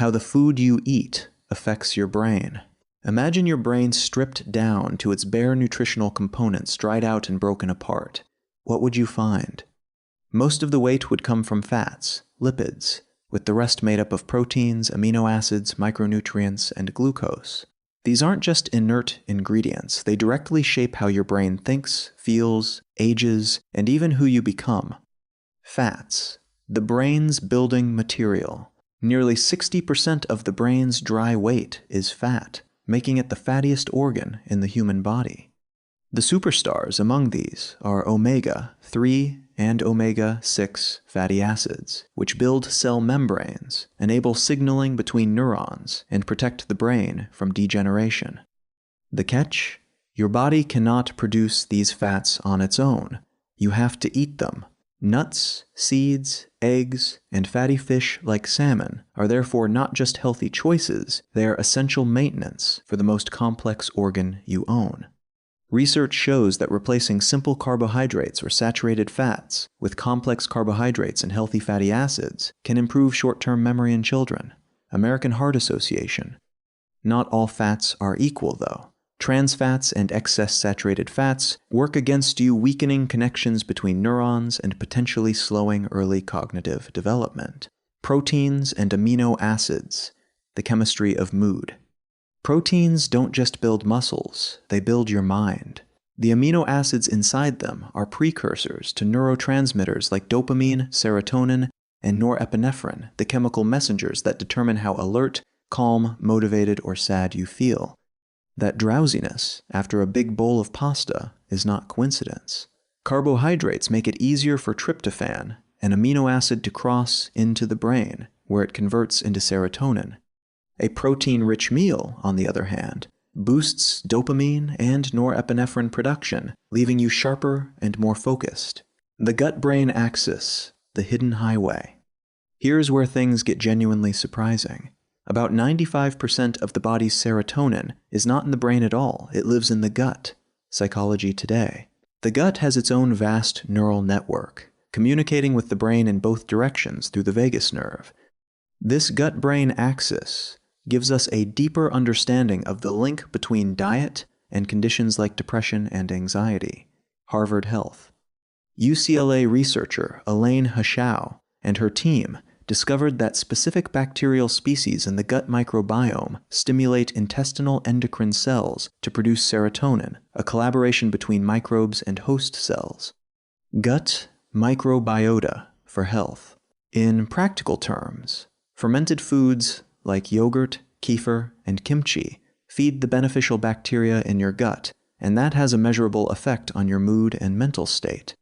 How the food you eat affects your brain. Imagine your brain stripped down to its bare nutritional components, dried out and broken apart. What would you find? Most of the weight would come from fats, lipids, with the rest made up of proteins, amino acids, micronutrients, and glucose. These aren't just inert ingredients. They directly shape how your brain thinks, feels, ages, and even who you become. Fats, the brain's building material. Nearly 60% of the brain's dry weight is fat, making it the fattiest organ in the human body. The superstars among these are omega-3 and omega-6 fatty acids, which build cell membranes, enable signaling between neurons, and protect the brain from degeneration. The catch? Your body cannot produce these fats on its own. You have to eat them. Nuts, seeds, eggs, and fatty fish like salmon are therefore not just healthy choices, they are essential maintenance for the most complex organ you own. Research shows that replacing simple carbohydrates or saturated fats with complex carbohydrates and healthy fatty acids can improve short-term memory in children. American Heart Association. Not all fats are equal, though. Trans fats and excess saturated fats work against you, weakening connections between neurons and potentially slowing early cognitive development. Proteins and amino acids, the chemistry of mood. Proteins don't just build muscles, they build your mind. The amino acids inside them are precursors to neurotransmitters like dopamine, serotonin, and norepinephrine, the chemical messengers that determine how alert, calm, motivated, or sad you feel. That drowsiness after a big bowl of pasta is not coincidence. Carbohydrates make it easier for tryptophan, an amino acid, to cross into the brain, where it converts into serotonin. A protein-rich meal, on the other hand, boosts dopamine and norepinephrine production, leaving you sharper and more focused. The gut-brain axis, the hidden highway. Here's where things get genuinely surprising. About 95% of the body's serotonin is not in the brain at all, it lives in the gut. Psychology Today. The gut has its own vast neural network, communicating with the brain in both directions through the vagus nerve. This gut-brain axis gives us a deeper understanding of the link between diet and conditions like depression and anxiety. Harvard Health. UCLA researcher Elaine Hashau and her team discovered that specific bacterial species in the gut microbiome stimulate intestinal endocrine cells to produce serotonin, a collaboration between microbes and host cells. Gut microbiota for health. In practical terms, fermented foods like yogurt, kefir, and kimchi feed the beneficial bacteria in your gut, and that has a measurable effect on your mood and mental state.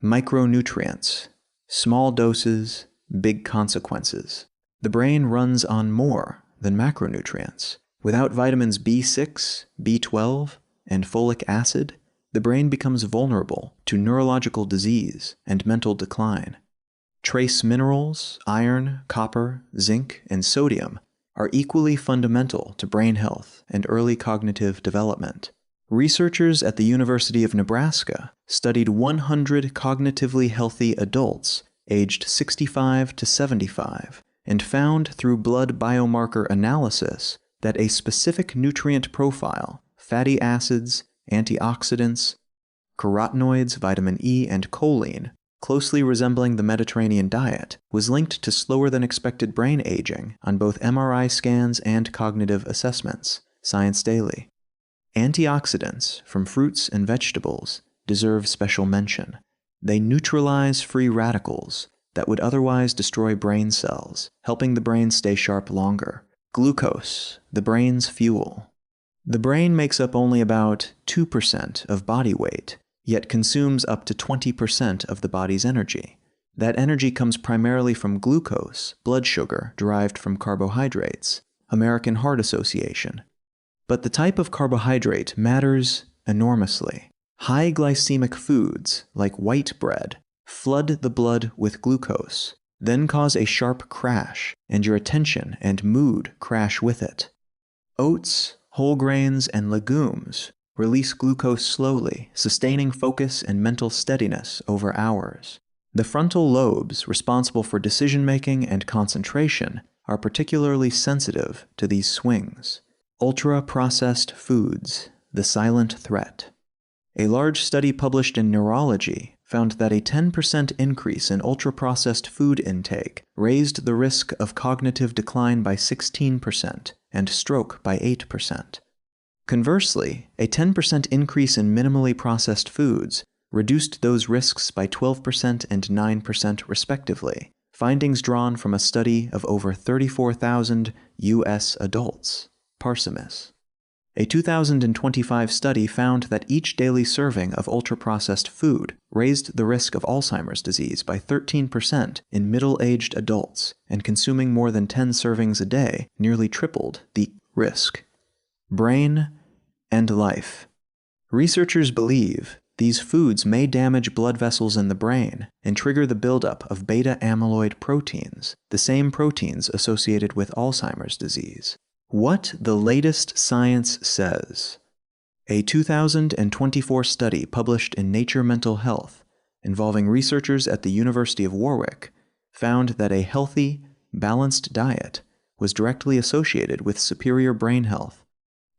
Micronutrients. Small doses, big consequences. The brain runs on more than macronutrients. Without vitamins B6, B12, and folic acid, the brain becomes vulnerable to neurological disease and mental decline. Trace minerals, iron, copper, zinc, and sodium are equally fundamental to brain health and early cognitive development. Researchers at the University of Nebraska studied 100 cognitively healthy adults aged 65 to 75, and found through blood biomarker analysis that a specific nutrient profile, fatty acids, antioxidants, carotenoids, vitamin E, and choline, closely resembling the Mediterranean diet, was linked to slower than expected brain aging on both MRI scans and cognitive assessments. Science Daily. Antioxidants from fruits and vegetables deserve special mention. They neutralize free radicals that would otherwise destroy brain cells, helping the brain stay sharp longer. Glucose, the brain's fuel. The brain makes up only about 2% of body weight, yet consumes up to 20% of the body's energy. That energy comes primarily from glucose, blood sugar derived from carbohydrates. American Heart Association. But the type of carbohydrate matters enormously. High glycemic foods, like white bread, flood the blood with glucose, then cause a sharp crash, and your attention and mood crash with it. Oats, whole grains, and legumes release glucose slowly, sustaining focus and mental steadiness over hours. The frontal lobes, responsible for decision-making and concentration, are particularly sensitive to these swings. Ultra-processed foods, the silent threat. A large study published in Neurology found that a 10% increase in ultra-processed food intake raised the risk of cognitive decline by 16% and stroke by 8%. Conversely, a 10% increase in minimally processed foods reduced those risks by 12% and 9% respectively, findings drawn from a study of over 34,000 U.S. adults. Parsimus. A 2025 study found that each daily serving of ultra-processed food raised the risk of Alzheimer's disease by 13% in middle-aged adults, and consuming more than 10 servings a day nearly tripled the risk. Brain and life. Researchers believe these foods may damage blood vessels in the brain and trigger the buildup of beta-amyloid proteins, the same proteins associated with Alzheimer's disease. What the latest science says. A 2024 study published in Nature Mental Health involving researchers at the University of Warwick found that a healthy, balanced diet was directly associated with superior brain health,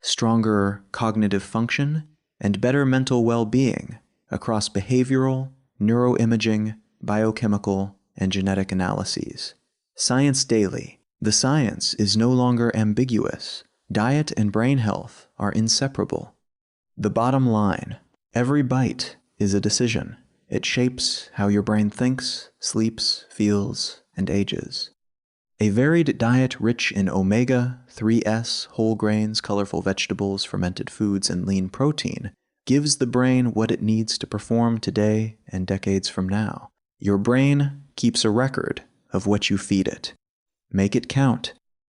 stronger cognitive function, and better mental well-being across behavioral, neuroimaging, biochemical, and genetic analyses. Science Daily. The science is no longer ambiguous. Diet and brain health are inseparable. The bottom line. Every bite is a decision. It shapes how your brain thinks, sleeps, feels, and ages. A varied diet rich in omega, 3S, whole grains, colorful vegetables, fermented foods, and lean protein gives the brain what it needs to perform today and decades from now. Your brain keeps a record of what you feed it. Make it count.